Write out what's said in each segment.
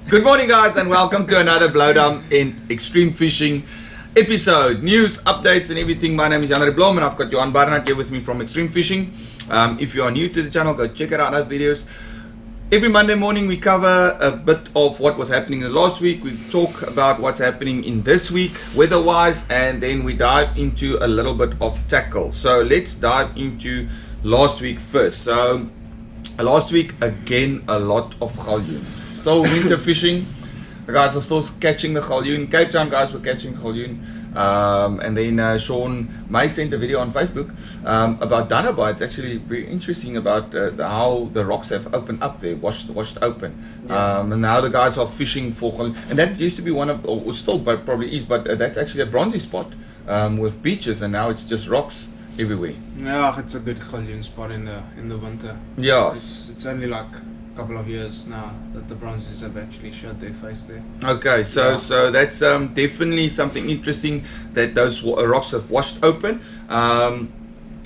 Good morning, guys, and welcome to another blowdown in extreme fishing episode. News, updates, and everything. My name is Jan Blom, and I've got Johan Barnard here with me from Extreme Fishing. If you are new to the channel, go check out our videos. Every Monday morning, we cover a bit of what was happening in the last week. We talk about what's happening in this week, weather-wise, and then we dive into a little bit of tackle. So let's dive into last week first. So last week, again, a lot of galjoen. Still winter fishing. The guys are still catching the galjoen. Cape Town guys were catching galjoen. And then Sean May sent a video on Facebook about Danaba. It's actually very interesting about how the rocks have opened up there, washed open. Yeah. And now the guys are fishing for galjoen. And that used to be one of, or still but probably is, but that's actually a bronzy spot with beaches, and now it's just rocks everywhere. Yeah, it's a good galjoen spot in the winter. Yeah. It's only like couple of years now that the bronzes have actually showed their face there. Okay, so that's definitely something interesting that those rocks have washed open. And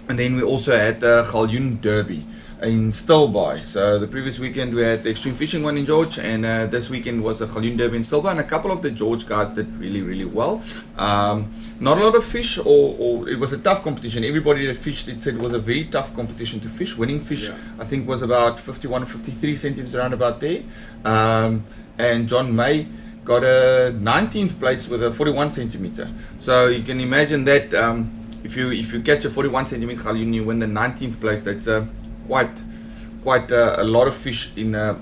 then we also had the galjoen derby in Stilbaai. So the previous weekend we had the extreme fishing one in George, and this weekend was the galjoen derby in Stilbaai, and a couple of the George guys did really well. Not a lot of fish, or it was a tough competition. Everybody that fished it said it was a very tough competition to fish. Winning fish, I think, was about 51 or 53 centimeters around about there. And John May got a 19th place with a 41 centimeter. So you can imagine that if you catch a 41 centimeter galjoen, you win the 19th place. That's quite a lot of fish in a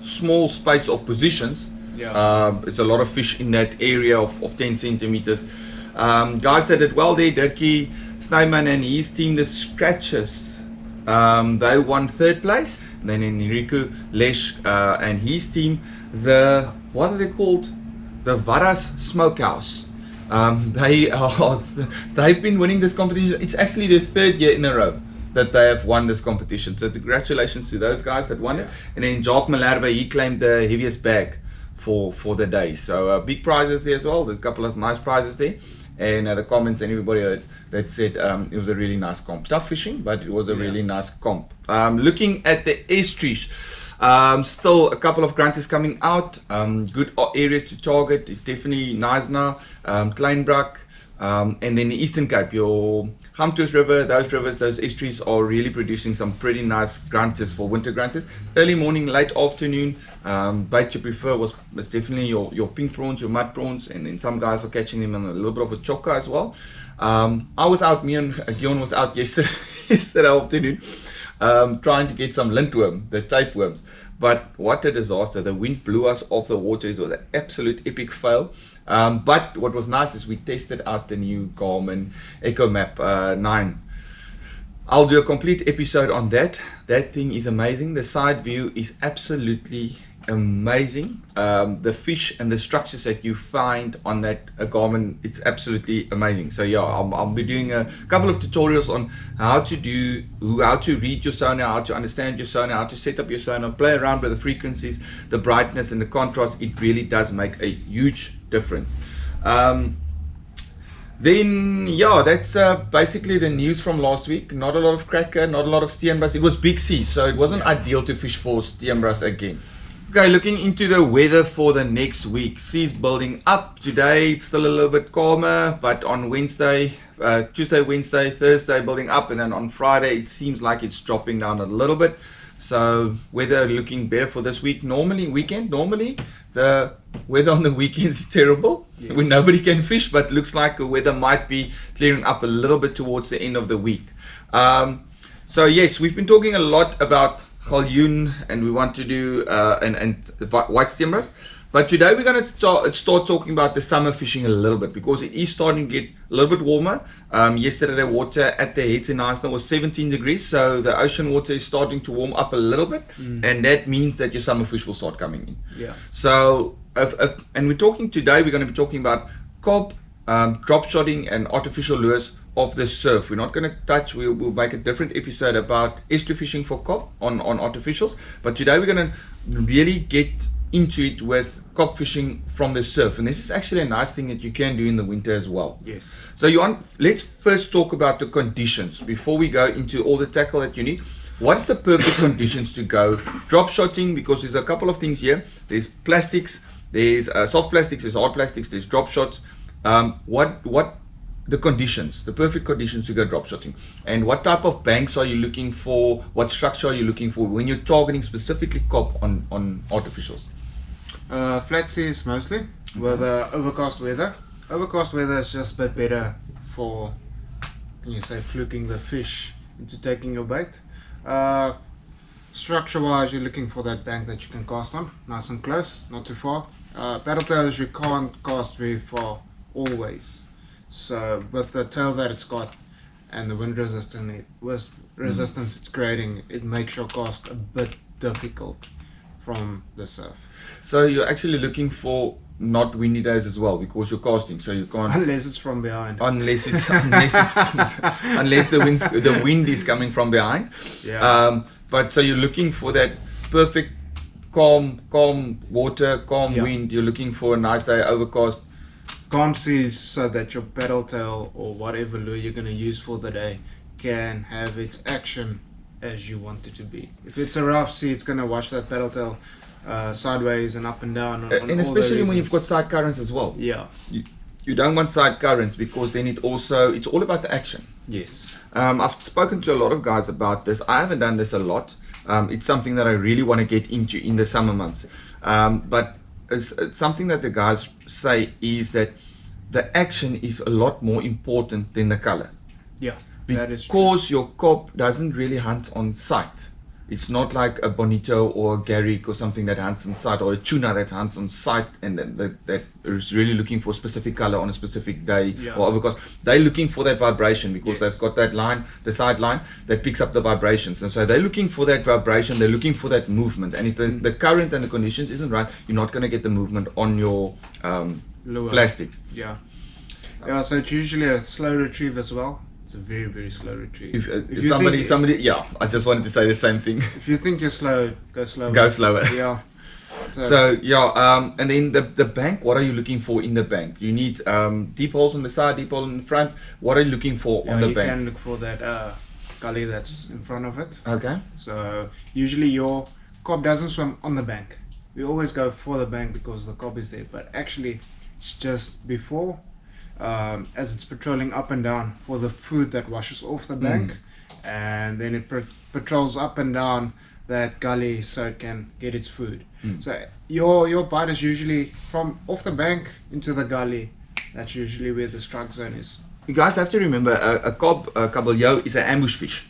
small space of positions. It's a lot of fish in that area of 10 centimeters. Guys that did well there, Dirkie Snyman and his team, the Scratches, they won 3rd place. And then Enrico Lesh and his team, what are they called? The Varas Smokehouse. They've been winning this competition. It's actually their 3rd year in a row that they have won this competition. So congratulations to those guys that won it. And then Jacques Malherbe, he claimed the heaviest bag for the day. So big prizes there as well. There's a couple of nice prizes there. And the comments and everybody that said it was a really nice comp. Tough fishing, but it was a really nice comp. Looking at the estuaries, still a couple of grunters coming out. Good areas to target. It's definitely nice now. Kleinbrak. And then the Eastern Cape, your Gamtoos River, those estuaries are really producing some pretty nice grunters for winter grunters. Early morning, late afternoon, bait you prefer was definitely your pink prawns, your mud prawns, and then some guys are catching them on a little bit of a chocker as well. I was out, me and Gion was out yesterday afternoon trying to get some lintworm, the tapeworms. But what a disaster. The wind blew us off the water. It was an absolute epic fail. But what was nice is we tested out the new Garmin EcoMap 9. I'll do a complete episode on that. That thing is amazing. The side view is absolutely amazing. The fish and the structures that you find on that Garmin, it's absolutely amazing. So yeah, I'll be doing a couple of tutorials on how to read your sonar, how to understand your sonar, how to set up your sonar, play around with the frequencies, the brightness and the contrast. It really does make a huge difference. Then yeah, that's basically the news from last week. Not a lot of cracker, not a lot of steenbras. It was big sea, so it wasn't ideal to fish for steenbras again. Okay, looking into the weather for the next week. Sea's building up. Today it's still a little bit calmer, but on Wednesday, Tuesday, Wednesday, Thursday building up, and then on Friday it seems like it's dropping down a little bit. So weather looking better for this week. Normally the weather on the weekends is terrible. Yes. When nobody can fish, but looks like the weather might be clearing up a little bit towards the end of the week. So yes, we've been talking a lot about galjoen, and we want to do and white steenbras. But today we're going to start talking about the summer fishing a little bit, because it is starting to get a little bit warmer. Yesterday the water at the heads in Knysna was 17 degrees, so the ocean water is starting to warm up a little bit, and that means that your summer fish will start coming in. Yeah. So and we're going to be talking about cob, drop shotting and artificial lures of the surf. We're not going to touch, we'll make a different episode about estuary fishing for cob on artificials, but today we're going to really get into it with cob fishing from the surf, and this is actually a nice thing that you can do in the winter as well. Yes. So let's first talk about the conditions before we go into all the tackle that you need. What's the perfect conditions to go drop shotting? Because there's a couple of things here. There's plastics, there's soft plastics, there's hard plastics, there's drop shots. What the conditions, the perfect conditions to go drop shotting, and what type of banks are you looking for? What structure are you looking for when you're targeting specifically cob on artificials? Flat seas mostly, with overcast weather. Overcast weather is just a bit better for, can you say, fluking the fish into taking your bait. Structure wise, you're looking for that bank that you can cast on, nice and close, not too far. Paddle tails you can't cast very far always, so with the tail that it's got and the wind resistance it's creating, it makes your cast a bit difficult from the surf. So you're actually looking for not windy days as well, because you're casting, so you can't, unless it's from behind, unless the wind is coming from behind. Yeah. But so you're looking for that perfect calm water, calm wind. You're looking for a nice day, overcast, calm seas, so that your paddle tail or whatever lure you're going to use for the day can have its action as you want it to be. If it's a rough sea, it's going to wash that paddle tail sideways and up and down, and especially when you've got side currents as well. Yeah, you don't want side currents, because then it's all about the action. yes. I've spoken to a lot of guys about this. I haven't done this a lot. It's something that I really want to get into in the summer months, but it's something that the guys say is that the action is a lot more important than the color, Yeah, that is true. because your cob doesn't really hunt on sight. It's not like a bonito or a garrick or something that hunts on sight, or a tuna that hunts on sight, and that is really looking for a specific color on a specific day. Yeah. Or because they're looking for that vibration, because Yes. they've got that line, the side line that picks up the vibrations, and so they're looking for that vibration, they're looking for that movement, and if the current and the conditions isn't right, you're not going to get the movement on your Lure. plastic. Yeah. Yeah, so it's usually a slow retrieve as well. It's a very, very slow retrieve. If you somebody, yeah, I just wanted to say the same thing. If you think you're slow, go slower. Go slower. Yeah. So yeah, and then the bank, what are you looking for in the bank? You need deep holes on the side, deep hole in the front. What are you looking for on the you bank? can look for that gully that's in front of it. Okay. So usually your cob doesn't swim on the bank. We always go for the bank because the cob is there, but actually it's just before, as it's patrolling up and down for the food that washes off the bank, and then it patrols up and down that gully so it can get its food. So your bite is usually from off the bank into the gully. That's usually where the strike zone is. You guys have to remember, a Kabeljou is an ambush fish.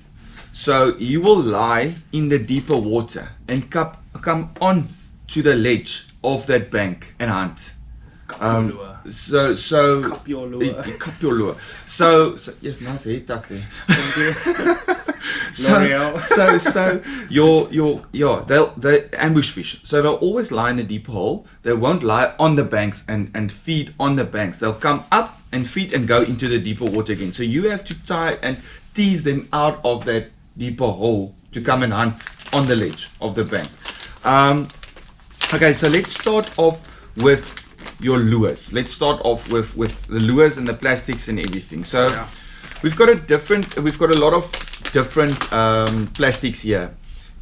So you will lie in the deeper water and come on to the ledge of that bank and hunt. So Cup your lure. Cup your lure. So yes, nice hair tuck there. Thank you. L'Oreal. They're ambush fish. So they'll always lie in a deep hole. They won't lie on the banks and feed on the banks. They'll come up and feed and go into the deeper water again. So you have to try and tease them out of that deeper hole to come and hunt on the ledge of the bank. Okay, so let's start off with your lures. Let's start off with the lures and the plastics and everything. So Yeah. we've got a lot of different plastics here,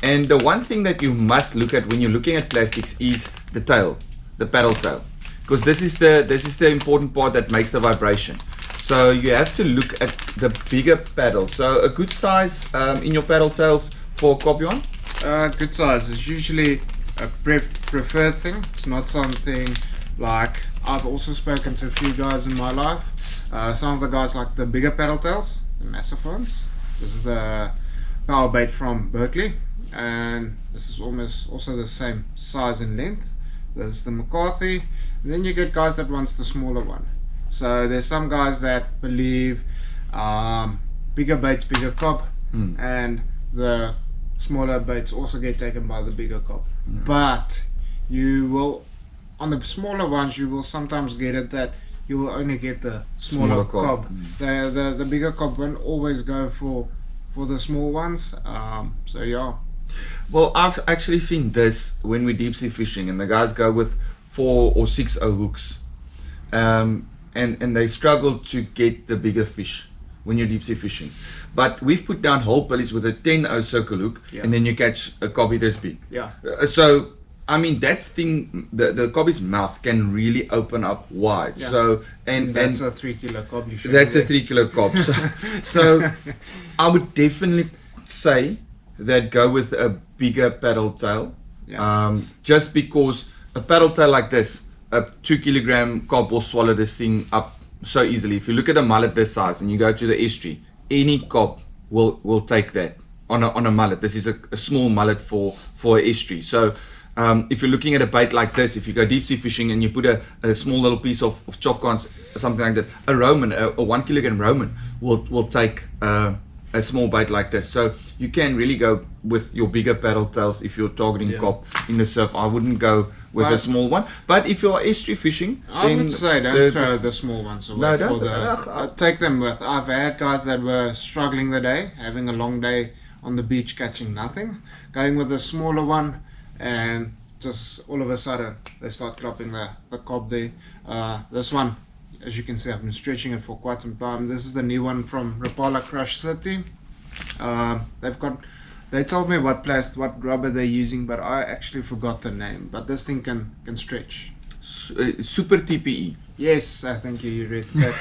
and the one thing that you must look at when you're looking at plastics is the tail, the paddle tail, because this is the important part that makes the vibration. So you have to look at the bigger paddle. So a good size in your paddle tails for Kabeljou. Good size is usually a preferred thing. It's not something like, I've also spoken to a few guys in my life. Some of the guys like the bigger paddle tails, the massive ones. This is the power bait from Berkeley, and this is almost also the same size and length. There's the McCarthy, and then you get guys that wants the smaller one. So there's some guys that believe bigger baits, bigger cob, and the smaller baits also get taken by the bigger cob. But you will, on the smaller ones, you will sometimes get it that you will only get the smaller cob. The bigger cob won't always go for the small ones. So yeah. Well, I've actually seen this when we deep sea fishing, and the guys go with 4 or 6 hooks, and they struggle to get the bigger fish when you're deep sea fishing. But we've put down whole pillies with a 10-0 circle hook, and then you catch a cobby this big. So I mean, that thing, the cobby's mouth can really open up wide. So and that's a 3 kilo cob. That's a 3 kilo cob. So I would definitely say that go with a bigger paddle tail. Just because a paddle tail like this, a 2 kilogram cob will swallow this thing up so easily. If you look at a mullet this size and you go to the estuary, any cob will take that on a mullet. This is a small mullet for an estuary. So if you're looking at a bait like this, if you go deep sea fishing and you put a small little piece of chocons, something like that, a Roman, a 1 kilogram Roman will take a small bait like this. So you can really go with your bigger paddle tails if you're targeting cob in the surf. I wouldn't go with a small one. But if you're estuary fishing, I would say don't throw the small ones away. No, don't. Take them with. I've had guys that were struggling the day, having a long day on the beach catching nothing, going with a smaller one, and just all of a sudden they start dropping the cob there. This one, as you can see, I've been stretching it for quite some time. This is the new one from Rapala Crush City. They told me what rubber they're using, but I actually forgot the name. But this thing can stretch. Super TPE. Yes, I think you read that.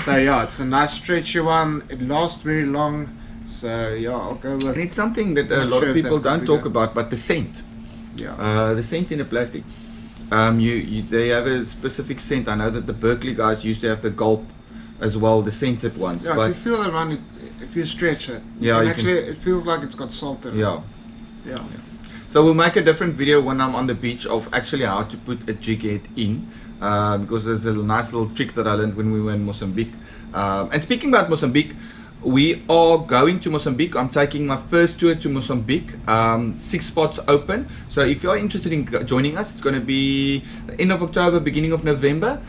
So yeah, it's a nice stretchy one. It lasts very long. So yeah, I'll go with. And it's something that a lot of people don't talk about, but the scent. Yeah. The scent in a plastic. They have a specific scent. I know that the Berkeley guys used to have the Gulp as well, the scented ones. Yeah, but if you feel it around it, if you stretch it, it feels like it's got salt in it. Yeah. So we'll make a different video when I'm on the beach of actually how to put a jig head in, because there's a nice little trick that I learned when we were in Mozambique. And speaking about Mozambique, we are going to Mozambique. I'm taking my first tour to Mozambique. 6 spots open. So if you're interested in joining us, it's going to be the end of October, beginning of November.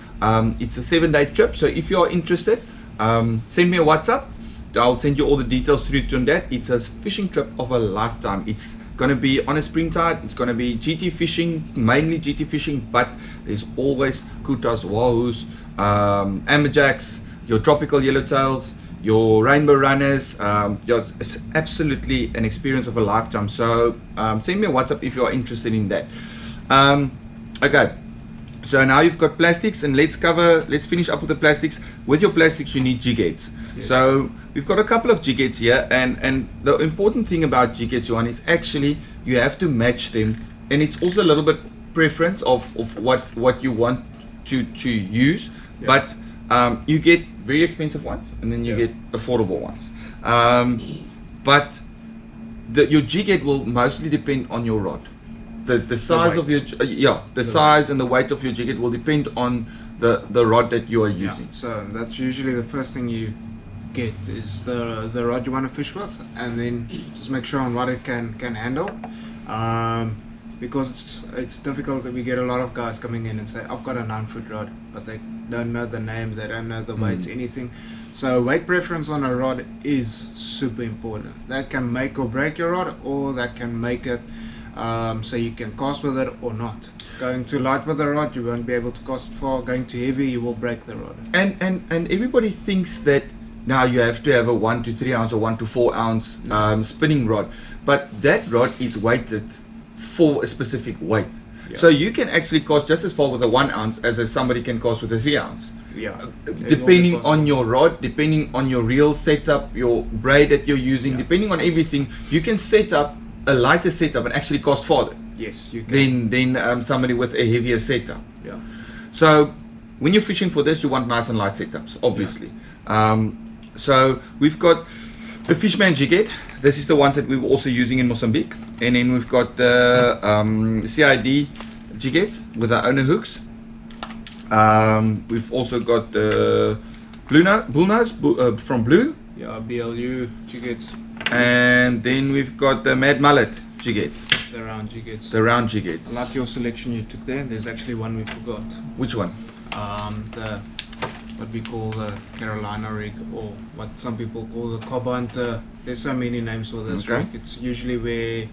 It's a 7-day trip. So if you're interested, send me a WhatsApp. I'll send you all the details through to that. It's a fishing trip of a lifetime. It's going to be on a spring tide. It's going to be GT fishing, mainly GT fishing, but there's always kutas, wahoos, amberjacks, your tropical yellowtails, your rainbow runners. It's absolutely an experience of a lifetime. So send me a WhatsApp if you are interested in that. Okay, so now you've got plastics, and let's finish up with the plastics. With your plastics, you need jig heads. Yes. So we've got a couple of jig heads here, and the important thing about jig heads, Johan, is actually you have to match them, and it's also a little bit preference of what you want to use. But you get very expensive ones, and then you get affordable ones. But your jig head will mostly depend on your rod. The size of your size and the weight of your jig head will depend on the rod that you are using. So that's usually the first thing you get is the rod you want to fish with, and then just make sure on what it can handle. Because it's difficult that we get a lot of guys coming in and say, I've got a 9-foot rod, but they don't know the name, they don't know the weights, anything. So weight preference on a rod is super important. That can make or break your rod, or that can make it so you can cast with it or not. Going too light with the rod, you won't be able to cast far. Going too heavy, you will break the rod. And everybody thinks that now you have to have a 1 to 3 ounce or 1 to 4 ounce spinning rod, but that rod is weighted for a specific weight. So you can actually cast just as far with a 1 ounce as somebody can cast with a 3 ounce. Depending on your rod, depending on your reel setup, your braid that you're using, depending on everything, you can set up a lighter setup and actually cast farther. Yes, you can. Than somebody with a heavier setup. So when you're fishing for this, you want nice and light setups, obviously. So we've got the Fishman jig head. This is the ones that we were also using in Mozambique. And then we've got the CID jig heads with our owner hooks. We've also got the bull nose from Blue. BLU jig heads. And then we've got the Mad Mullet jig heads. The round jig heads. The round jig heads. I like your selection you took there. There's actually one we forgot. Which one? What we call the Carolina rig, or what some people call the Cob Hunter. There's so many names for this rig. It's usually where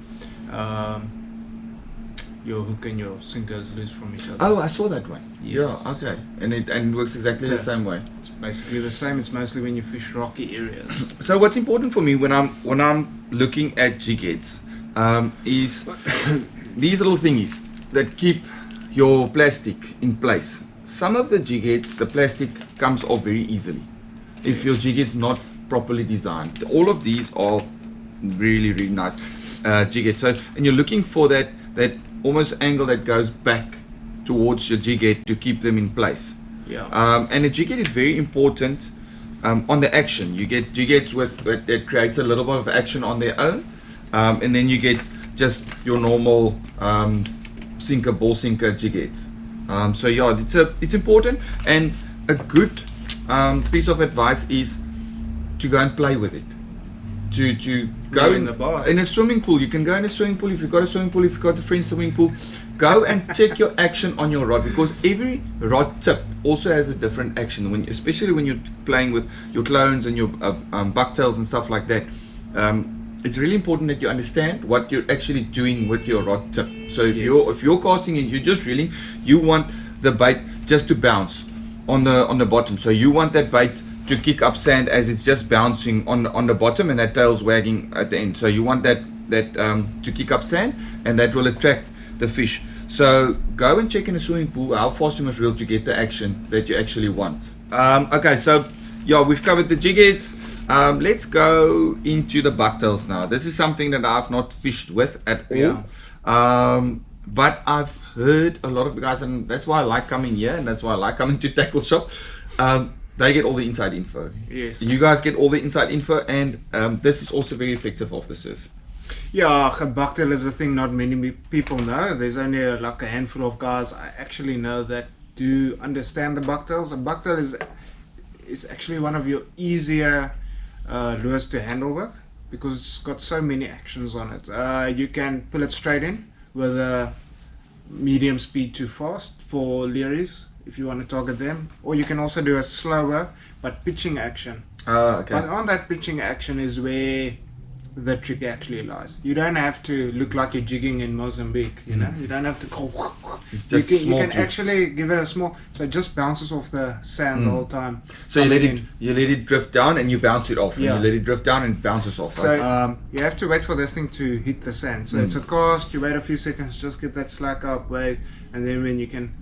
your hook and your sinker is loose from each other. Oh, I saw that one. Yes. Yeah, okay. And it works exactly the same way. It's basically the same. It's mostly when you fish rocky areas. So what's important for me when I'm looking at jig heads is these little thingies that keep your plastic in place. Some of the jig heads, the plastic comes off very easily if your jig is not properly designed. All of these are really, really nice jig heads. So, and you're looking for that almost angle that goes back towards your jig head to keep them in place. Yeah. And a jig head is very important on the action. You get jig heads with that creates a little bit of action on their own, and then you get just your normal sinker, ball sinker jig heads. So yeah, it's important, and a good piece of advice is to go and play with it. To go in the bar. in a swimming pool. You can go in a swimming pool if you've got a swimming pool. If you've got a friend's swimming pool, go and check your action on your rod, because every rod tip also has a different action. Especially when you're playing with your clones and your bucktails and stuff like that. It's really important that you understand what you're actually doing with your rod tip. So if you're casting and you're just reeling, you want the bait just to bounce on the bottom. So you want that bait to kick up sand as it's just bouncing on the bottom, and that tail's wagging at the end. So you want that to kick up sand, and that will attract the fish. So go and check in a swimming pool how fast you must reel to get the action that you actually want. Okay, so yeah, we've covered the jig heads. Let's go into the bucktails now. This is something that I've not fished with at all. Yeah. But I've heard a lot of the guys, and that's why I like coming here, and that's why I like coming to Tackle Shop. They get all the inside info. Yes. You guys get all the inside info, and this is also very effective off the surf. Yeah, bucktail is a thing not many people know. There's only like a handful of guys I actually know that do understand the bucktails. A bucktail is actually one of your easier lures to handle with, because it's got so many actions on it. You can pull it straight in with a medium speed to fast for leeries if you want to target them, or you can also do a slower but pitching action. Okay. But on that pitching action is where the trick actually lies. You don't have to look like you're jigging in Mozambique, you know. You don't have to go. It's just you can actually give it a small, so it just bounces off the sand the whole time. So you let it drift down and you bounce it off. Yeah. And you let it drift down and it bounces off. So Right? you have to wait for this thing to hit the sand. So it's a cast. You wait a few seconds, just get that slack up, wait, and then when you can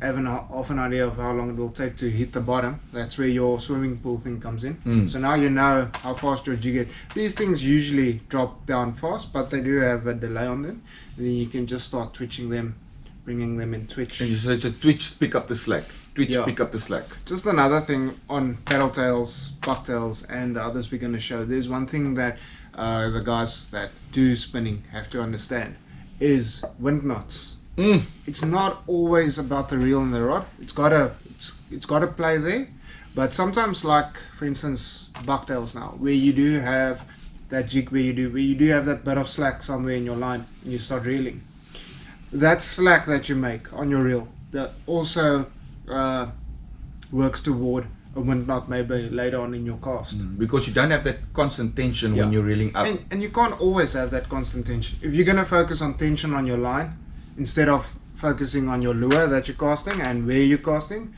have half an idea of how long it will take to hit the bottom, that's where your swimming pool thing comes in. So now you know how fast your jig is. These things usually drop down fast, but they do have a delay on them, and then you can just start twitching them, bringing them in twitch. And so it's a twitch, pick up the slack. Twitch, Yeah. pick up the slack. Just another thing on paddle tails, bucktails, and the others we're going to show. There's one thing that the guys that do spinning have to understand is wind knots. It's not always about the reel and the rod. It's gotta play there, but sometimes, like for instance bucktails now, where you do have that jig where you do have that bit of slack somewhere in your line and you start reeling, that slack that you make on your reel that also works toward a wind knot maybe later on in your cast. Because you don't have that constant tension when you're reeling up. And you can't always have that constant tension. If you're gonna focus on tension on your line instead of focusing on your lure that you're casting and where you're casting,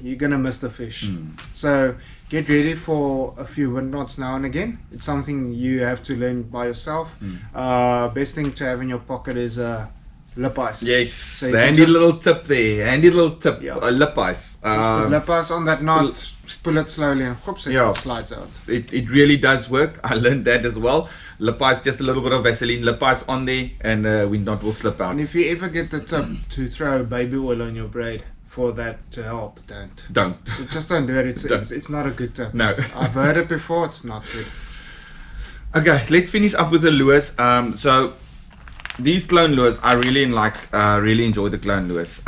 you're gonna miss the fish. So get ready for a few wind knots now and again. It's something you have to learn by yourself. Best thing to have in your pocket is a lip ice. Yes, So the you handy just- little tip there. Handy little tip. Yeah. Lip ice. Just put lip ice on that knot, pull it slowly, and whoops, it Yeah. slides out. It really does work. I learned that as well. Lip ice, just a little bit of Vaseline lip ice on there, and wind knot will slip out. And if you ever get the tip to throw baby oil on your braid for that to help, Don't. just don't do it. Don't. It's not a good tip. No. I've heard it before. It's not good. Okay, let's finish up with the lures. So these clone lures, I really really enjoy the clone lures.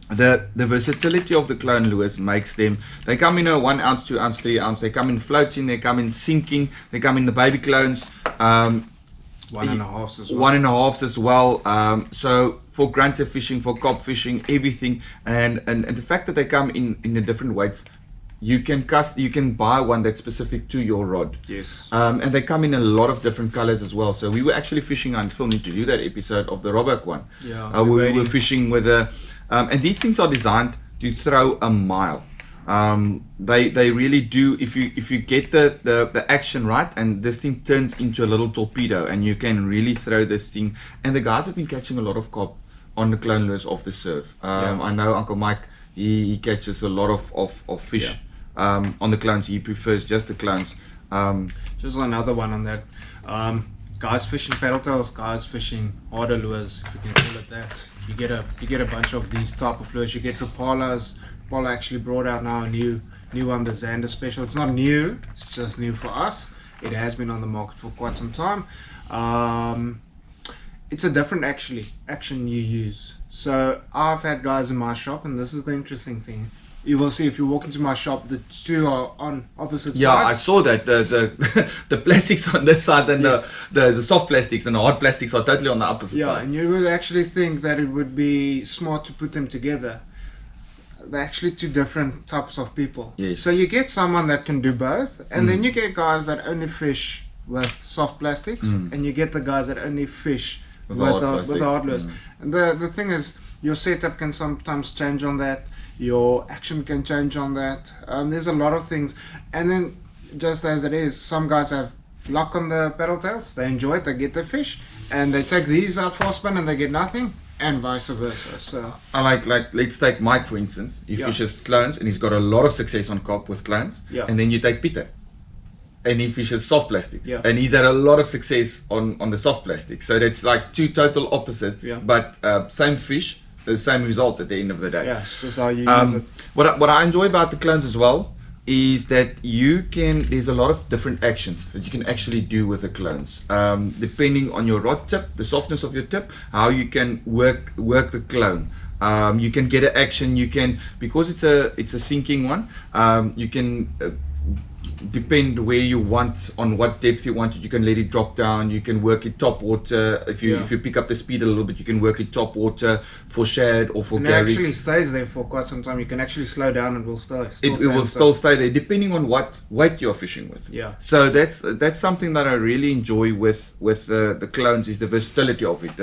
The versatility of the clone lures makes them, they come in a 1 ounce, 2 ounce, 3 ounce, they come in floating, they come in sinking, they come in the baby clones, 1.5 as well. 1.5s as well. So for grunter fishing, for cop fishing, everything, and the fact that they come in the different weights you can buy one that's specific to your rod. Yes. And they come in a lot of different colors as well. So we were actually fishing. I still need to do that episode of the Roebuck one. Yeah. We were fishing with a, and these things are designed to throw a mile. They really do. If you get the action right, and this thing turns into a little torpedo, and you can really throw this thing. And the guys have been catching a lot of carp on the clone lures off the surf. I know Uncle Mike, he catches a lot of fish on the clones. He prefers just the clones. Just another one on that. Guys fishing paddle tails, guys fishing harder lures, if you can call it that. You get a bunch of these type of lures. You get Rapalas. Rapala actually brought out now a new one, the Xander Special. It's not new, it's just new for us. It has been on the market for quite some time. It's a different action you use. So I've had guys in my shop, and this is the interesting thing. You will see if you walk into my shop, the two are on opposite sides. Yeah, I saw that the plastics on this side and the soft plastics and the hard plastics are totally on the opposite side. Yeah, and you would actually think that it would be smart to put them together. They're actually two different types of people. Yes. So you get someone that can do both, and then you get guys that only fish with soft plastics, and you get the guys that only fish with the hard lures. And the thing is, your setup can sometimes change on that. Your action can change on that. There's a lot of things. And then, just as it is, some guys have luck on the paddle tails. They enjoy it. They get their fish, and they take these out for a spin, and they get nothing. And vice versa. So I like let's take Mike for instance. He fishes clones and he's got a lot of success on carp with clones. Yeah. And then you take Peter, and he fishes soft plastics. Yeah. And he's had a lot of success on the soft plastics. So that's like two total opposites. Yeah. But same fish, the same result at the end of the day. yeah, it's just how you use it. What I enjoy about the clones as well is that there's a lot of different actions that you can actually do with the clones, depending on your rod tip, the softness of your tip, how you can work the clone. You can get an action. You can, because it's a sinking one, you can depend where you want, on what depth you want it. You can let it drop down. You can work it top water. If you pick up the speed a little bit, you can work it top water for shad or for and garrick. it actually stays there for quite some time. You can actually slow down and it will still stay there, depending on what weight you're fishing with. Yeah. So that's something that I really enjoy with the clones, is the versatility of it.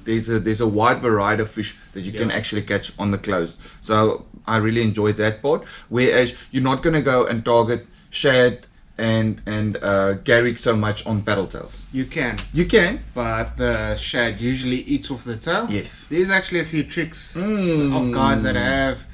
There's a wide variety of fish that you can actually catch on the clones. So I really enjoy that part. Whereas you're not going to go and target shad and garrick so much on paddle tails. You can, but the shad usually eats off the tail. Yes. There's actually a few tricks of guys that have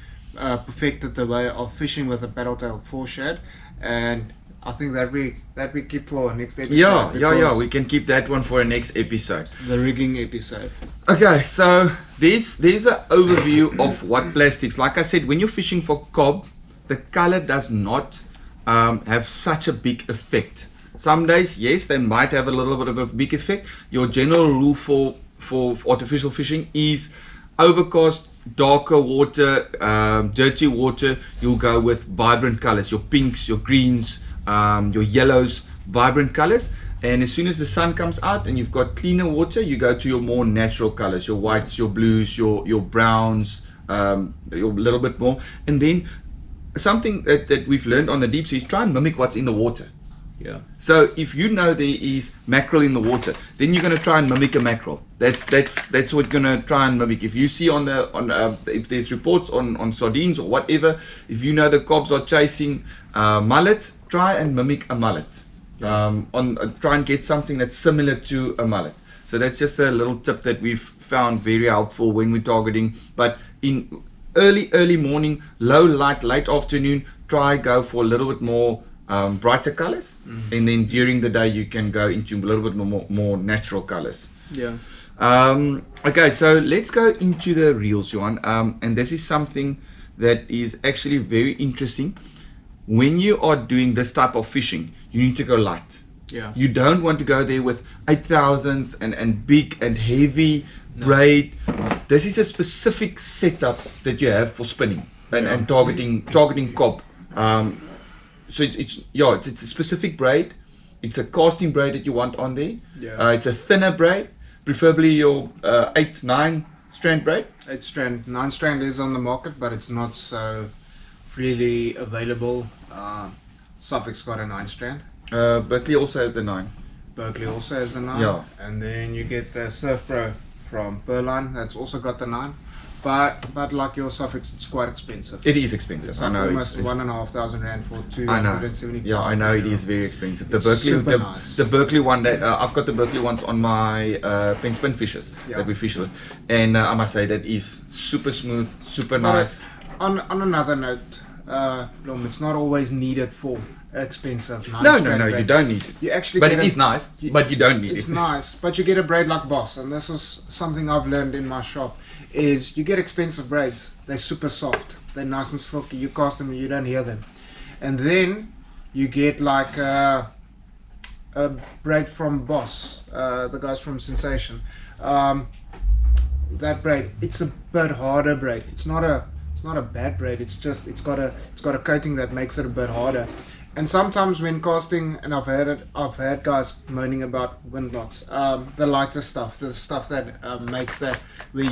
perfected the way of fishing with a paddle tail for shad, and I think that we keep for next episode. Yeah, we can keep that one for a next episode. The rigging episode. Okay, so there's an overview of what plastics. Like I said, when you're fishing for cob, the color does not have such a big effect. Some days, yes, they might have a little bit of a big effect. Your general rule for artificial fishing is overcast, darker water, dirty water, you'll go with vibrant colors, your pinks, your greens, your yellows, vibrant colors. And as soon as the sun comes out and you've got cleaner water, you go to your more natural colors, your whites, your blues, your browns, your little bit more. And then something that we've learned on the deep sea is try and mimic what's in the water. Yeah. So if you know there is mackerel in the water, then you're going to try and mimic a mackerel. That's what you're going to try and mimic. If you see if there's reports on sardines or whatever, if you know the cobs are chasing mullets, try and mimic a mullet. Try and get something that's similar to a mullet. So that's just a little tip that we've found very helpful when we're targeting. But in early morning, low light, late afternoon, go for a little bit more brighter colors, and then during the day you can go into a little bit more natural colors. Yeah. Okay, so let's go into the reels, Johan. And this is something that is actually very interesting. When you are doing this type of fishing, you need to go light. Yeah. You don't want to go there with 8,000s and big and heavy braid. This is a specific setup that you have for spinning and targeting cob. So it's a specific braid. It's a casting braid that you want on there. Yeah. It's a thinner braid, preferably your 8-9 strand braid. 8 strand, 9 strand is on the market, but it's not so freely available. Suffolk's got a 9 strand. Berkeley also has the 9. Berkeley also has the 9. Yeah. And then you get the Surf Pro from Berline, that's also got the 9. But like your Suffolk's, it's quite expensive. It is expensive. It's I like know. almost 1,500 rand for 275. Yeah, I know it is very expensive. The It's Berkeley, super nice. the Berkeley one that I've got the Berkeley ones on my pen spin fishers Yeah. that we fish with, and I must say that is super smooth, super But nice. On another note, Blom, it's not always needed for expensive. Nice No, strand you braid. don't need it. You actually But get it is nice. But you don't need It's it. nice, but you get a braid like Boss, and this is something I've learned in my shop. Is you get expensive braids. They're super soft. They're nice and silky. You cast them, and you don't hear them. And then you get like a braid from Boss, the guys from Sensation. That braid, it's a bit harder braid. It's not a bad braid. It's just it's got a coating that makes it a bit harder. And sometimes when casting, and I've had guys moaning about wind knots, the lighter stuff, the stuff that makes that where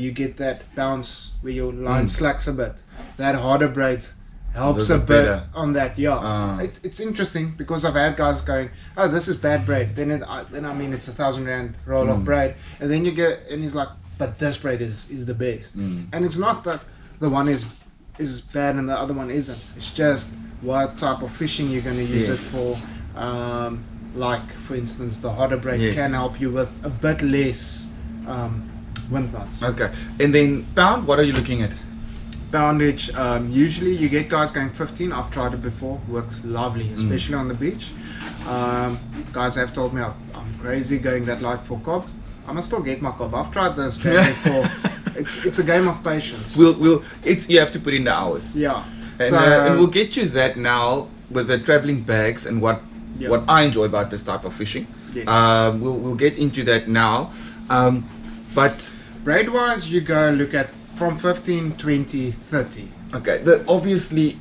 you get that bounce where your line slacks a bit. That harder braid helps a little bit better. on that. Yeah, it's interesting because I've had guys going, "Oh, this is bad braid." Then I mean it's 1,000 rand roll of braid, and then you get and he's like, "But this braid is the best." And it's not that the one is bad and the other one isn't. It's just what type of fishing you're going to use it for. Like for instance, the harder braid can help you with a bit less wind knots. Okay. And then pound, what are you looking at? Poundage, usually you get guys going 15. I've tried it before, works lovely, especially on the beach. Guys have told me I'm crazy going that light for cob. I must still get my cob. I've tried this game before. It's a game of patience. You have to put in the hours. Yeah. And, and we'll get you that now with the traveling bags and what I enjoy about this type of fishing. Yes. We'll get into that now. But braid wise, you go look at from 15, 20, 30. okay, obviously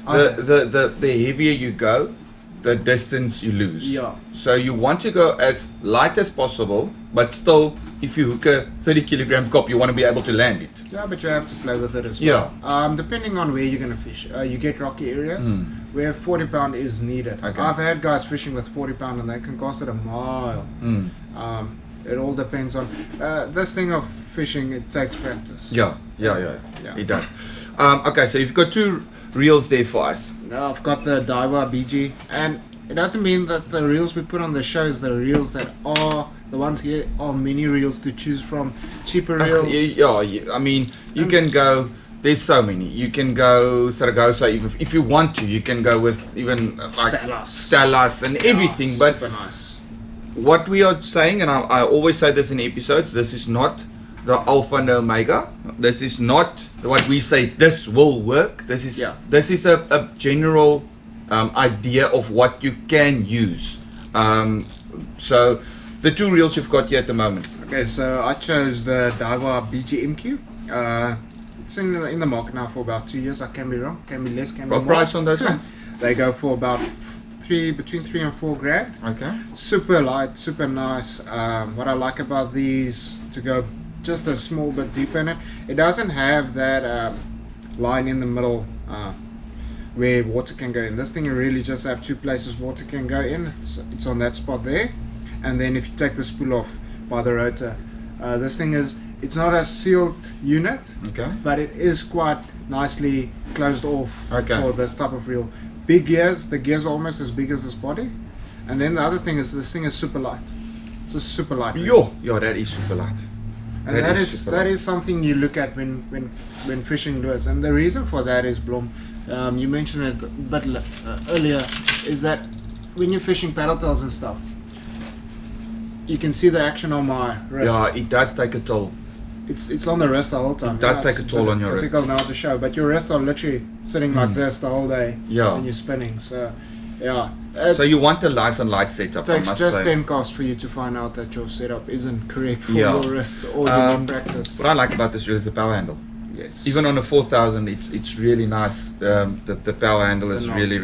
the heavier you go, the distance you lose. Yeah. So you want to go as light as possible, but still, if you hook a 30 kilogram cop, you want to be able to land it. Yeah, but you have to play with it as well. Depending on where you're going to fish. You get rocky areas where 40 pound is needed. Okay. I've had guys fishing with 40 pound and they can cast it a mile. It all depends on this thing of fishing. It takes practice. Yeah. It does. Okay, so you've got 2 reels there for us. Now I've got the Daiwa BG, and it doesn't mean that the reels we put on the show is the reels that are the ones here are mini reels to choose from. Cheaper reels. I mean, you can go. There's so many. You can go Saragossa even if you want to. You can go with even like Stellas and everything. But super nice. What we are saying, and I always say this in episodes, this is not the alpha and omega. This is not what we say this will work. This is a general idea of what you can use. So the 2 reels you've got here at the moment. Okay, so I chose the Daiwa BGMQ. It's in the market now for about 2 years. I can be wrong, can be less, can be more. What price on those ones? They go for about between 3 and 4 grand. Okay. Super light, super nice. What I like about these, to go just a small bit deeper in it, it doesn't have that line in the middle where water can go in. This thing really just have 2 places water can go in. So it's on that spot there, and then if you take the spool off by the rotor, this thing it's not a sealed unit, but it is quite nicely closed off for this type of reel. Big gears, the gears are almost as big as this body, and then the other thing is this thing is super light. It's a super light reel. Yo, that is super light. And that is something you look at when fishing lures, and the reason for that is, Blom, you mentioned it a bit earlier, is that when you're fishing paddle tails and stuff, you can see the action on my wrist. Yeah, it does take a toll. It's on the wrist the whole time. It does take a toll on your wrist. Difficult now to show, but your wrists are literally sitting like this the whole day when you're spinning. So, yeah. So you want a nice and light setup. It takes just 10 casts for you to find out that your setup isn't correct for your wrists or your practice. What I like about this reel is the power handle. Yes. Even on a 4000, it's really nice. The power handle is really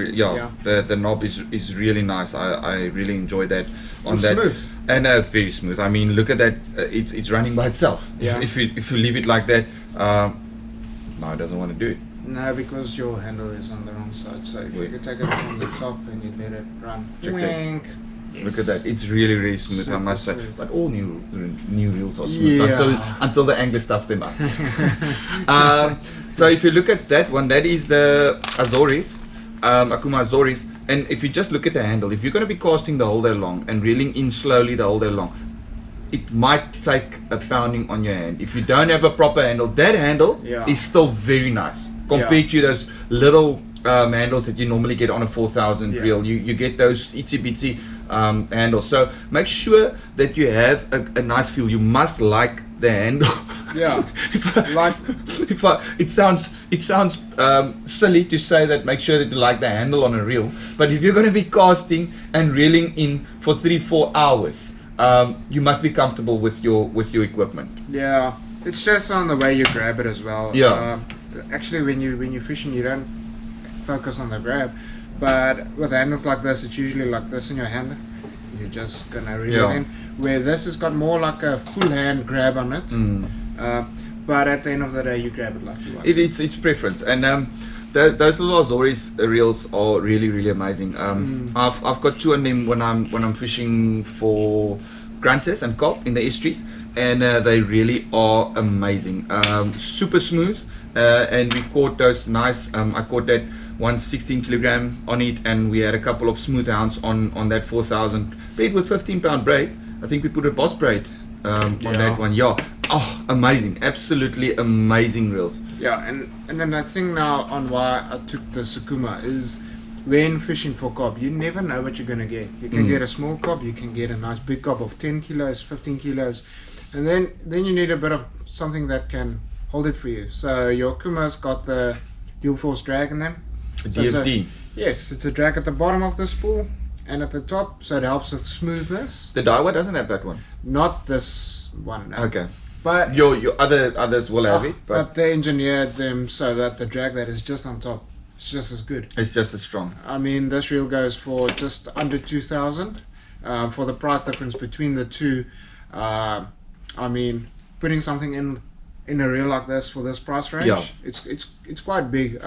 the knob is really nice. I really enjoy that on that. Smooth. And very smooth. I mean, look at that. It's running by itself. Yeah. If you leave it like that, no, it doesn't want to do it. No, because your handle is on the wrong side. So if you could take it from the top and you let it run. Check Wink. Yes. Look at that, it's really, really smooth, I Super must say. smooth. But all new reels are smooth until the angler stuffs them up. So if you look at that one, that is the Azores, Akuma Azores. And if you just look at the handle, if you're going to be casting the whole day long and reeling in slowly the whole day long, it might take a pounding on your hand. If you don't have a proper handle, that handle is still very nice compared to those little handles that you normally get on a 4000 reel. You get those itsy bitsy handles. So make sure that you have a nice feel. You must like the handle. Yeah. It sounds silly to say that. Make sure that you like the handle on a reel. But if you're going to be casting and reeling in for 3-4 hours, you must be comfortable with your equipment. Yeah, it's just on the way you grab it as well. Yeah. Actually, when you're fishing, you don't focus on the grab, but with handles like this, it's usually like this in your hand. You're just gonna reel it in. Where this has got more like a full hand grab on it. But at the end of the day, you grab it like you want. It's preference, and those little Azores reels are really, really amazing. I've got 2 on them when I'm fishing for grunters and carp in the estuaries, and they really are amazing. Super smooth, and we caught those nice. I caught that one 16 kilogram on it, and we had a couple of smooth hounds on that 4000 paired with 15-pound braid. I think we put a boss braid on that one. Oh, amazing, absolutely amazing reels. Yeah, and then I think now on why I took the Sakuma is when fishing for carp, you never know what you're going to get. You can get a small carp, you can get a nice big carp of 10 kilos, 15 kilos, and then you need a bit of something that can hold it for you. So your Akuma's got the dual force drag in them. So DFD. Yes, it's a drag at the bottom of the spool and at the top, so it helps with smoothness. The Daiwa doesn't have that one. Not this one. No. Okay. But your others will have it. But they engineered them so that the drag that is just on top is just as good. It's just as strong. I mean, this reel goes for just under 2,000. For the price difference between the two, I mean, putting something in a reel like this for this price range, it's quite big.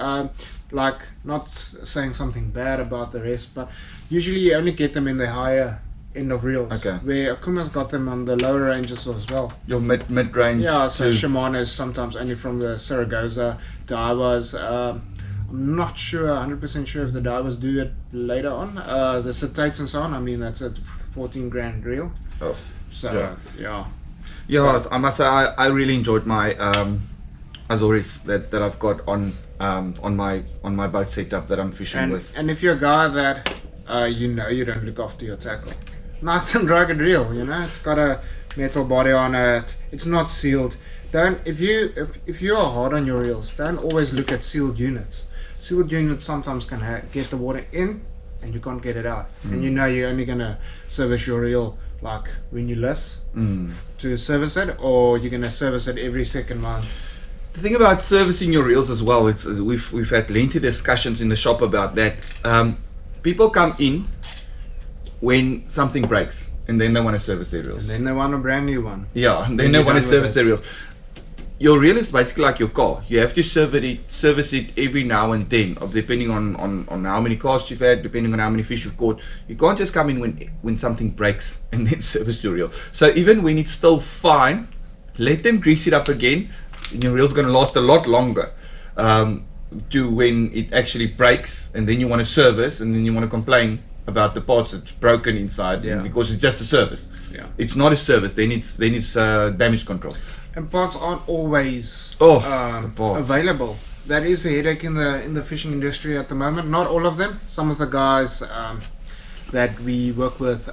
Like, not saying something bad about the rest, but usually you only get them in the higher end of reels. Okay. Where Akuma's got them on the lower ranges as well. Your mid range. Yeah, so Shimano's sometimes only from the Saragossa, Daiwas. I'm not sure, 100% sure if the Daiwas do it later on. The Cetates and so on, I mean, that's a 14 grand reel. Oh. So, yeah. Yeah, so, I must say I really enjoyed my Azores that I've got on my boat setup that I'm fishing with. And if you're a guy that you don't look after your tackle, nice and rugged reel, it's got a metal body on it, it's not sealed. If you are hard on your reels, don't always look at sealed units. Sealed units sometimes can get the water in and you can't get it out, and you're only gonna service your reel like when you list to service it, or you're gonna service it every second month. The thing about servicing your reels as well, we've had lengthy discussions in the shop about that. People come in when something breaks, and then they want to service their reels. And then they want a brand new one. Yeah, and then they want to service their reels. Your reel is basically like your car. You have to service it every now and then, depending on how many casts you've had, depending on how many fish you've caught. You can't just come in when something breaks and then service your reel. So even when it's still fine, let them grease it up again, and your reel's going to last a lot longer. To when it actually breaks, and then you want to service, and then you want to complain about the parts that's broken inside, because it's just a service. Yeah. It's not a service. Then it's damage control. And parts aren't always parts. available. That is a headache in the fishing industry at the moment. Not all of them. Some of the guys that we work with,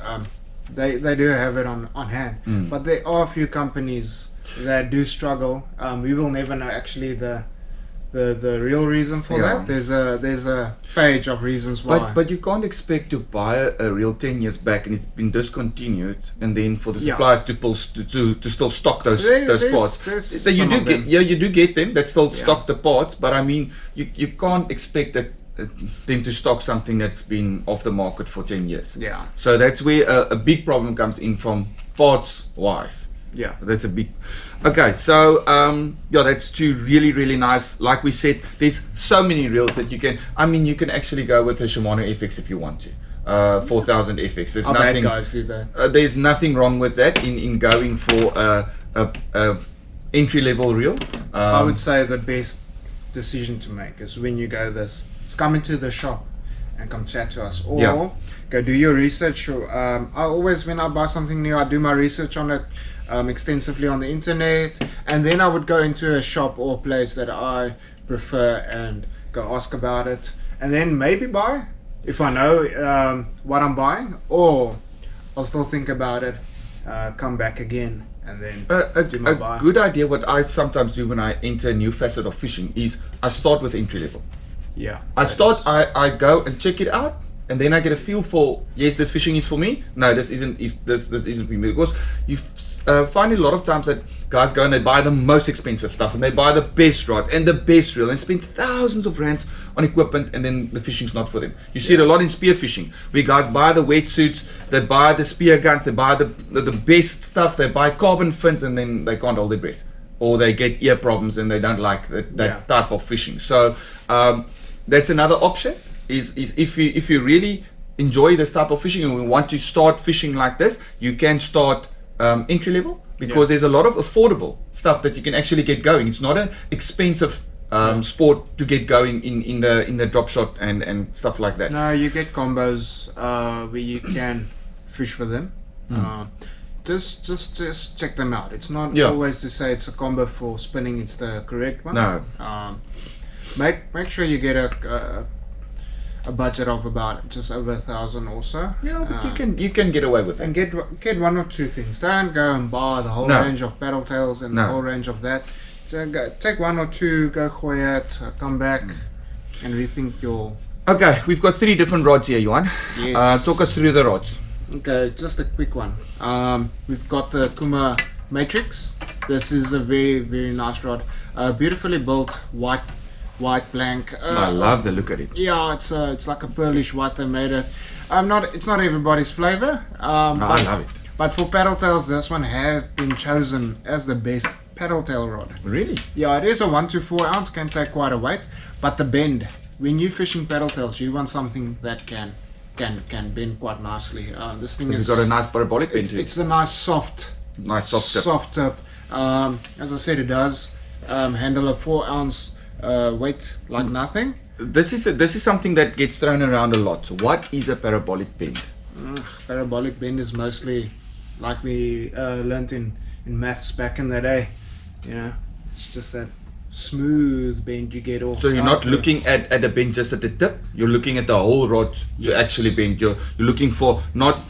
they do have it on hand. But there are a few companies that do struggle. We will never know actually the real reason for that. There's a page of reasons why. But you can't expect to buy a reel 10 years back and it's been discontinued, and then for the suppliers to still stock those parts. So you do get them that still stock the parts, but I mean you can't expect that them to stock something that's been off the market for 10 years. Yeah. So that's where a big problem comes in from parts wise. Yeah. That's a big. Okay, so yeah, that's two really nice. Like we said, there's so many reels that you can. I mean, you can actually go with a Shimano FX if you want to. 4000 FX. There's Our nothing. bad guys do that. There's nothing wrong with that in going for a entry level reel. I would say the best decision to make is when you go this. Is come into the shop and come chat to us, or go do your research. I always, when I buy something new, I do my research on it extensively on the internet, and then I would go into a shop or place that I prefer and go ask about it, and then maybe buy if I know what I'm buying, or I'll still think about it, come back again, and then do my buy. A good idea. What I sometimes do when I enter a new facet of fishing is I start with entry level. Yeah. I go and check it out, and then I get a feel for, yes, this fishing is for me. No, this isn't. This isn't for me, because you find a lot of times that guys go and they buy the most expensive stuff, and they buy the best rod and the best reel, and spend thousands of rands on equipment, and then the fishing's not for them. You see it a lot in spear fishing, where guys buy the wetsuits, they buy the spear guns, they buy the best stuff, they buy carbon fins, and then they can't hold their breath, or they get ear problems and they don't like that type of fishing. So that's another option. Is if you really enjoy this type of fishing and we want to start fishing like this, you can start entry level, because there's a lot of affordable stuff that you can actually get going. It's not an expensive sport to get going in the drop shot and stuff like that. No, you get combos where you can fish with them. Just check them out. It's not always to say it's a combo for spinning. It's the correct one. No. Make sure you get a budget of about just over 1,000 or so. Yeah, but you can get away with it. And get one or two things. Don't go and buy the whole range of paddle tails and the whole range of that. So take one or two, go quiet, come back, and rethink your. Okay, we've got 3 different rods here, Johan. Yes. Talk us through the rods. Okay, just a quick one. We've got the Kuma Matrix. This is a very nice rod. Beautifully built, white blank. I love the look at it. Yeah, it's like a pearlish white. They made it. It's not everybody's flavor. I love it. But for paddle tails, this one have been chosen as the best paddle tail rod. Really? Yeah, it is a 1 to 4 ounce. Can take quite a weight, but the bend. When you're fishing paddle tails, you want something that can bend quite nicely. This thing has got a nice parabolic bend. It's a nice soft tip. As I said, it does handle a 4 ounce weight like nothing. This is something that gets thrown around a lot. What is a parabolic bend? Parabolic bend is mostly like we learnt in maths back in the day. You know, it's just that smooth bend you get off. So you're not looking at a bend just at the tip. You're looking at the whole rod to actually bend. You're looking for not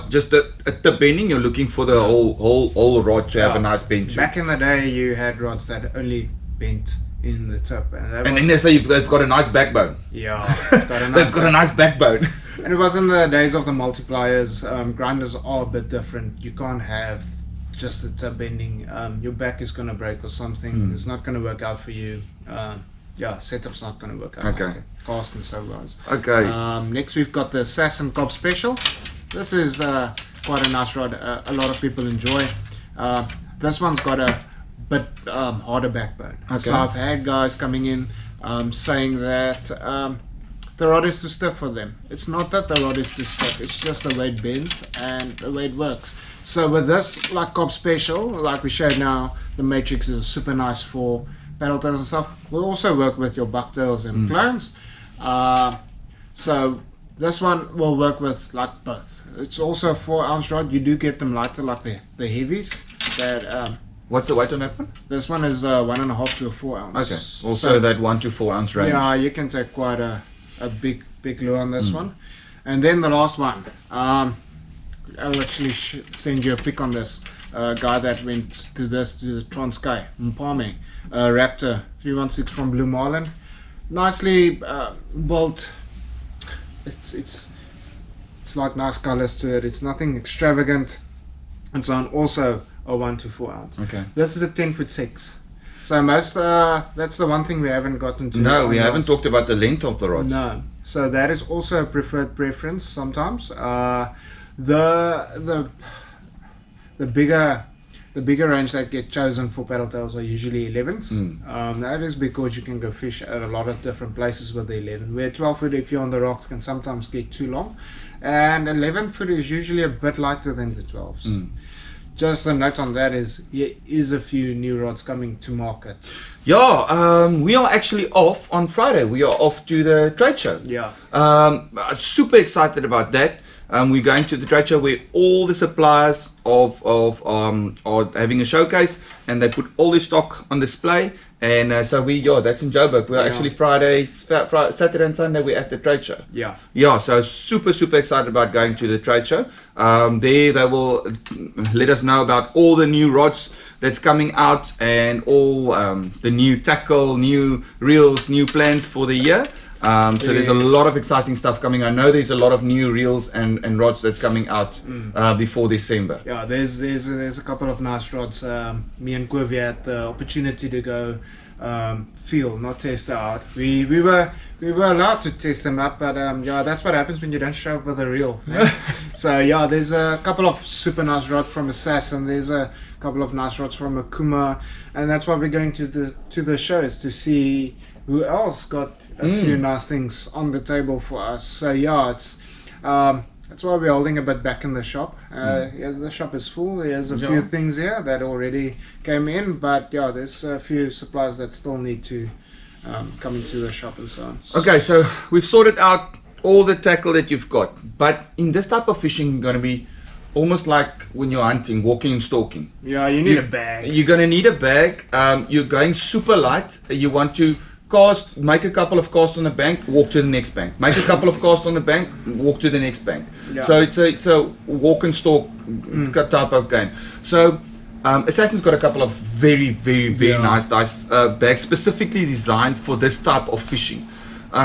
just a tip bending. You're looking for the whole rod to have a nice bend too. Back in the day, you had rods that only bent in the tip, and then they say they've got a nice backbone. Yeah, it's got a nice they've got a nice backbone. And it was in the days of the multipliers. Grinders are a bit different. You can't have just the tip bending. Your back is going to break or something. It's not going to work out for you. Setup's not going to work out. Okay. Cast and so guys. Okay. Next we've got the Sass and Cobb Special. This is quite a nice rod. A lot of people enjoy. This one's got a bit harder backbone. Okay. So I've had guys coming in saying that the rod is too stiff for them. It's not that the rod is too stiff, it's just the way it bends and the way it works. So with this, like Cobb Special, like we showed now, the Matrix is super nice for paddle tails and stuff. Will also work with your bucktails and clones. So this one will work with like both. It's also a 4 ounce rod. You do get them lighter like the heavies. That what's the weight on that one? this one is 1.5 to a 4 ounce. Okay. Also that 1 to 4 ounce range. Yeah, you can take quite a big lure on this one. And then the last one, I'll actually send you a pic on this guy that went to the Transkei Mpame Raptor 316 from Blue Marlin. Nicely built. It's like nice colors to it. It's nothing extravagant and so on. Also a 1 to 4 ounce. Okay. This is a 10'6". So most that's the one thing we haven't gotten to. No, we haven't talked about the length of the rods. No. So that is also a preferred preference sometimes. The bigger the bigger range that get chosen for paddle tails are usually 11s. Mm. That is because you can go fish at a lot of different places with the 11. Where 12 foot, if you're on the rocks, can sometimes get too long, and 11 foot is usually a bit lighter than the 12s. Mm. Just a note on that is a few new rods coming to market. Yeah, we are actually off on Friday. We are off to the trade show. Yeah. Super excited about that. We're going to the trade show where all the suppliers are having a showcase, and they put all their stock on display. And so that's in Joburg. We're actually Saturday and Sunday we're at the trade show. Yeah. Yeah, so super excited about going to the trade show. There they will let us know about all the new rods that's coming out, and all the new tackle, new reels, new plans for the year. So there's a lot of exciting stuff coming. I know there's a lot of new reels and rods that's coming out before December. Yeah, there's a couple of nice rods. Me and Quivy had the opportunity to go feel, not test out. We were allowed to test them out, but yeah, that's what happens when you don't show up with a reel. So yeah, there's a couple of super nice rods from Assassin. There's a couple of nice rods from Akuma, and that's why we're going to the shows to see who else got a few nice things on the table for us. So yeah, it's that's why we're holding a bit back in the shop. Yeah, the shop is full. There's a few things here that already came in, but yeah, there's a few supplies that still need to come into the shop and so on. Okay, so we've sorted out all the tackle that you've got, but in this type of fishing, you're going to be almost like when you're hunting, walking and stalking. Yeah, you need a bag. You're going to need a bag. You're going super light. You want to cast, make a couple of casts on the bank, walk to the next bank. Make a couple of casts on the bank, walk to the next bank. Yeah. So it's a walk and stalk type of game. So Assassin's got a couple of very nice bags specifically designed for this type of fishing.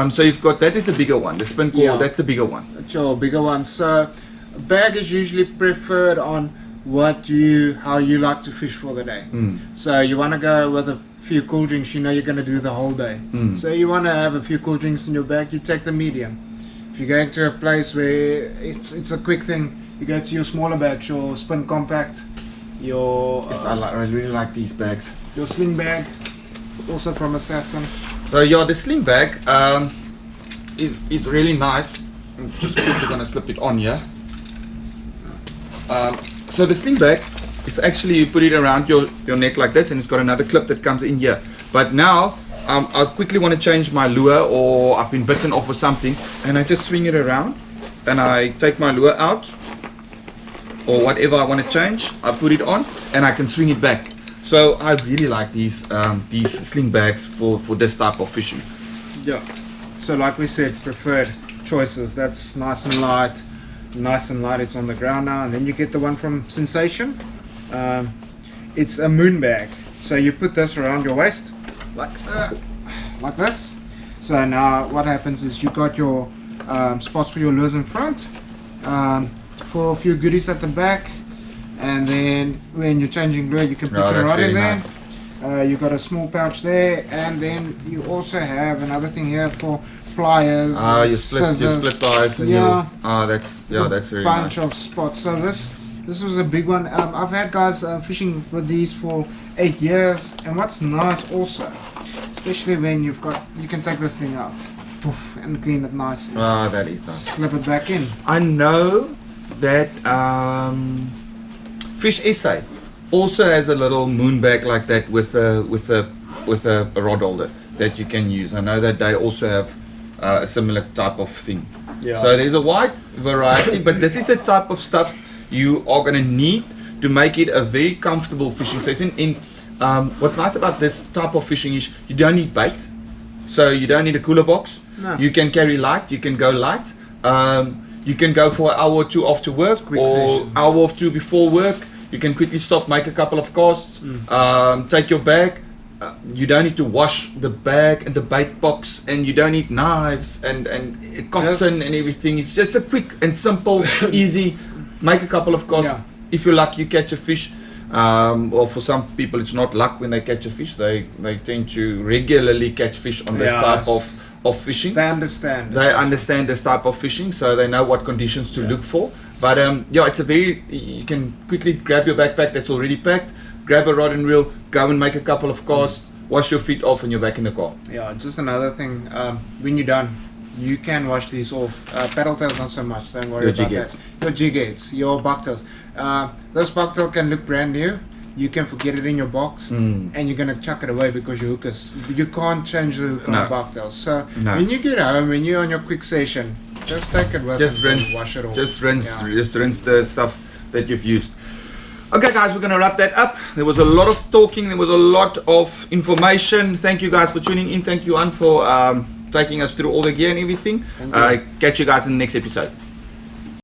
So you've got, that is the bigger one, the spin core, that's the bigger one. That's your bigger one. So a bag is usually preferred on how you like to fish for the day. So you want to go with a few cool drinks, you know you're going to do the whole day. So you want to have a few cool drinks in your bag, you take the medium. If you're going to a place where it's a quick thing, you go to your smaller bags, your spin compact, your I really like these bags. Your sling bag, also from Assassin. So yeah, the sling bag is really nice. I'm just quickly going to slip it on here. So the sling bag is actually, you put it around your neck like this, and it's got another clip that comes in here. But now I quickly want to change my lure, or I've been bitten off or something, and I just swing it around and I take my lure out, or whatever I want to change, I put it on and I can swing it back. So I really like these sling bags for this type of fishing. Yeah, so like we said, preferred choices. That's nice and light, it's on the ground now. And then you get the one from Sensation. It's a moon bag, so you put this around your waist like this. So now what happens is you got your spots for your lures in front, for a few goodies at the back, and then when you're changing lure you can put your rod in there. Nice. You got a small pouch there, and then you also have another thing here for pliers, you split pliers, and that's really nice. Bunch of spots. So this was a big one. I've had guys fishing with these for 8 years, and what's nice also, especially when you can take this thing out, poof, and clean it nicely. That is nice. Slip it back in. I know that Fish SA also has a little moon bag like that with a rod holder that you can use. I know that they also have a similar type of thing. Yeah. So there's a wide variety, but this is the type of stuff you are going to need to make it a very comfortable fishing session. What's nice about this type of fishing is you don't need bait, so you don't need a cooler box. No. You can carry light, you can go light. You can go for an hour or two after work, quick sessions. Hour or two before work. You can quickly stop, make a couple of casts, take your bag. You don't need to wash the bag and the bait box, and you don't need knives and cotton and everything. It's just a quick and simple, easy. Make a couple of casts. Yeah. If you're lucky, you catch a fish. Or for some people, it's not luck when they catch a fish. They tend to regularly catch fish on this type of fishing. They understand. They understand this type of fishing, so they know what conditions to look for. But yeah, it's a very, you can quickly grab your backpack that's already packed, grab a rod and reel, go and make a couple of casts, wash your feet off, and you're back in the car. Yeah, just another thing, when you're done, you can wash these off. Paddle tails not so much, don't worry Your about jig-heads. that. Your jig-heads, your bucktails. Those bucktail can look brand new. You can forget it in your box and you're gonna chuck it away because your hook is, you can't change the hook on bucktails. So when you get home, when you're on your quick session, just take it with Just and rinse, wash it off. just rinse the stuff that you've used. Okay guys, we're gonna wrap that up. There was a lot of talking, there was a lot of information. Thank you guys for tuning in. Thank you, Ann, for taking us through all the gear and everything. Catch you guys in the next episode.